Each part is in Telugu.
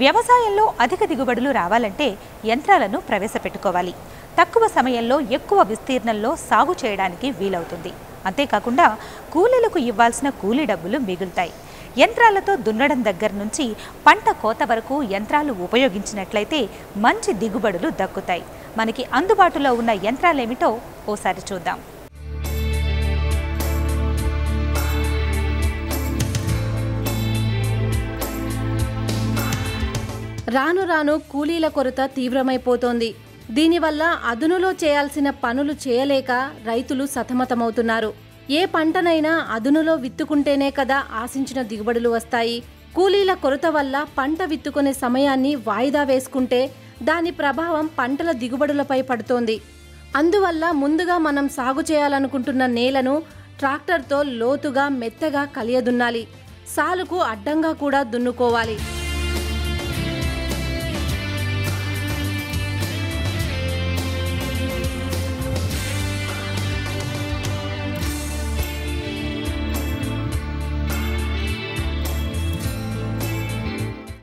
వ్యవసాయంలో అధిక దిగుబడులు రావాలంటే యంత్రాలను ప్రవేశపెట్టుకోవాలి. తక్కువ సమయంలో ఎక్కువ విస్తీర్ణంలో సాగు చేయడానికి వీలవుతుంది. అంతేకాకుండా కూలీలకు ఇవ్వాల్సిన కూలీ డబ్బులు మిగులుతాయి. యంత్రాలతో దున్నడం దగ్గర నుంచి పంట కోత వరకు యంత్రాలు ఉపయోగించినట్లయితే మంచి దిగుబడులు దక్కుతాయి. మనకి అందుబాటులో ఉన్న యంత్రాలేమిటో ఓసారి చూద్దాం. రాను రాను కూలీల కొరత తీవ్రమైపోతోంది. దీనివల్ల అదునులో చేయాల్సిన పనులు చేయలేక రైతులు సతమతమవుతున్నారు. ఏ పంటనైనా అదునులో విత్తుకుంటేనే కదా ఆశించిన దిగుబడులు వస్తాయి. కూలీల కొరత వల్ల పంట విత్తుకునే సమయాన్ని వాయిదా వేసుకుంటే దాని ప్రభావం పంటల దిగుబడులపై పడుతోంది. అందువల్ల ముందుగా మనం సాగు చేయాలనుకుంటున్న నేలను ట్రాక్టర్తో లోతుగా మెత్తగా కలియదున్నాలి. సాలుకు అడ్డంగా కూడా దున్నుకోవాలి.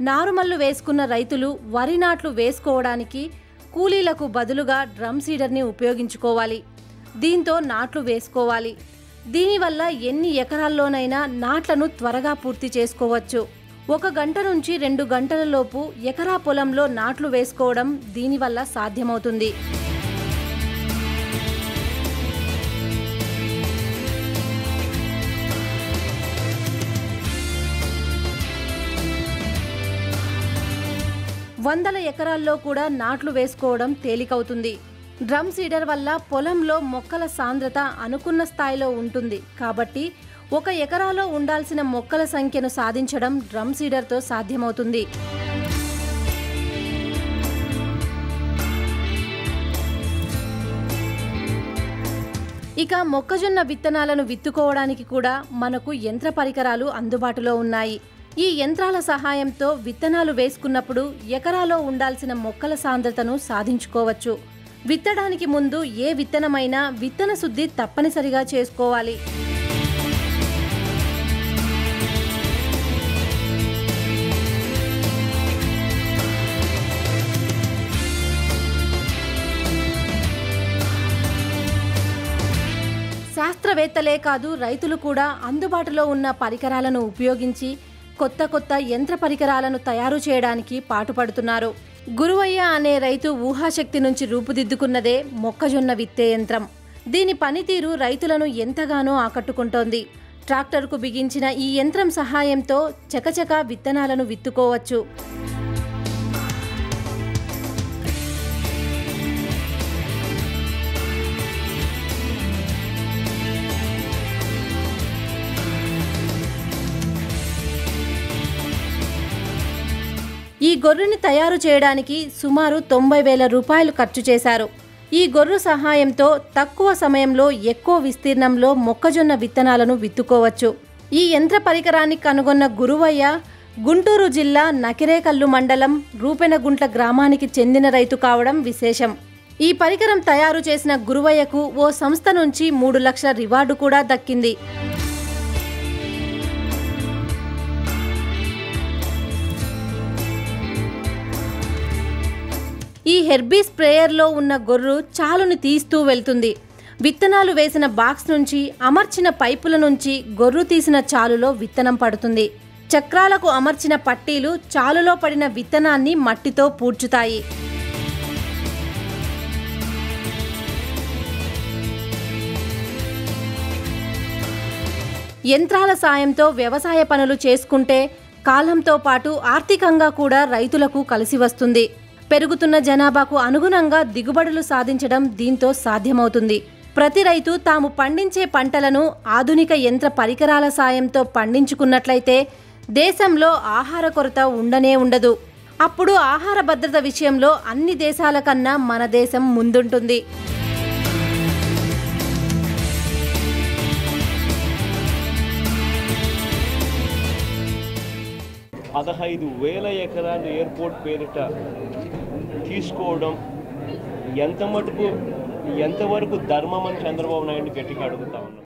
నారుమల్లు వేసుకున్న రైతులు వరి నాట్లు వేసుకోవడానికి కూలీలకు బదులుగా డ్రమ్ సీడర్ని ఉపయోగించుకోవాలి. దీంతో నాట్లు వేసుకోవాలి. దీనివల్ల ఎన్ని ఎకరాల్లోనైనా నాట్లను త్వరగా పూర్తి చేసుకోవచ్చు. 1 గంట నుంచి 2 గంటల లోపు ఎకరా పొలంలో నాట్లు వేసుకోవడం దీనివల్ల సాధ్యమవుతుంది. వందల ఎకరాల్లో కూడా నాట్లు వేసుకోవడం తేలికవుతుంది. డ్రమ్ సీడర్ వల్ల పొలంలో మొక్కల సాంద్రత అనుకున్న స్థాయిలో ఉంటుంది. కాబట్టి 1 ఎకరాలో ఉండాల్సిన మొక్కల సంఖ్యను సాధించడం డ్రమ్ సీడర్తో సాధ్యమవుతుంది. ఇక మొక్కజొన్న విత్తనాలను విత్తుకోవడానికి కూడా మనకు యంత్ర పరికరాలు అందుబాటులో ఉన్నాయి. ఈ యంత్రాల సహాయంతో విత్తనాలు వేసుకున్నప్పుడు ఎకరాలో ఉండాల్సిన మొక్కల సాంద్రతను సాధించుకోవచ్చు. విత్తడానికి ముందు ఏ విత్తనమైనా విత్తన శుద్ధి తప్పనిసరిగా చేసుకోవాలి. శాస్త్రవేత్తలే కాదు, రైతులు కూడా అందుబాటులో ఉన్న పరికరాలను ఉపయోగించి కొత్త యంత్ర పరికరాలను తయారు చేయడానికి పాటుపడుతున్నారు. గురువయ్య అనే రైతు ఊహాశక్తి నుంచి రూపుదిద్దుకున్నదే మొక్కజొన్న విత్తే యంత్రం. దీని పనితీరు రైతులను ఎంతగానో ఆకట్టుకుంటోంది. ట్రాక్టర్కు బిగించిన ఈ యంత్రం సహాయంతో చకచకా విత్తనాలను విత్తుకోవచ్చు. ఈ గొర్రుని తయారు చేయడానికి సుమారు 90,000 రూపాయలు ఖర్చు చేశారు. ఈ గొర్రు సహాయంతో తక్కువ సమయంలో ఎక్కువ విస్తీర్ణంలో మొక్కజొన్న విత్తనాలను విత్తుకోవచ్చు. ఈ యంత్ర పరికరాన్ని కనుగొన్న గురువయ్య గుంటూరు జిల్లా నకిరేకల్లు మండలం రూపెనగుంట్ల గ్రామానికి చెందిన రైతు కావడం విశేషం. ఈ పరికరం తయారు చేసిన గురువయ్యకు ఓ సంస్థ నుంచి 3 లక్షల రివార్డు కూడా దక్కింది. ఈ హెర్బీ స్ప్రేయర్లో ఉన్న గొర్రు చాలుని తీస్తూ వెళ్తుంది. విత్తనాలు వేసిన బాక్స్ నుంచి అమర్చిన పైపుల నుంచి గొర్రు తీసిన చాలులో విత్తనం పడుతుంది. చక్రాలకు అమర్చిన పట్టీలు చాలులో పడిన విత్తనాన్ని మట్టితో పూడ్చుతాయి. యంత్రాల సాయంతో వ్యవసాయ పనులు చేసుకుంటే కాలంతో పాటు ఆర్థికంగా కూడా రైతులకు కలిసి వస్తుంది. పెరుగుతున్న జనాభాకు అనుగుణంగా దిగుబడులు సాధించడం దీంతో సాధ్యమవుతుంది. ప్రతి రైతు తాము పండించే పంటలను ఆధునిక యంత్ర పరికరాల సాయంతో పండించుకున్నట్లయితే దేశంలో ఆహార కొరత ఉండనే ఉండదు. అప్పుడు ఆహార భద్రత విషయంలో అన్ని దేశాల కన్నా మన దేశం ముందుంటుంది. 15,000 ఎకరాలు ఎయిర్పోర్ట్ పేరిట తీసుకోవడం ఎంతవరకు ధర్మం అని చంద్రబాబు నాయుడు గట్టిగా అడుగుతా ఉన్నాం.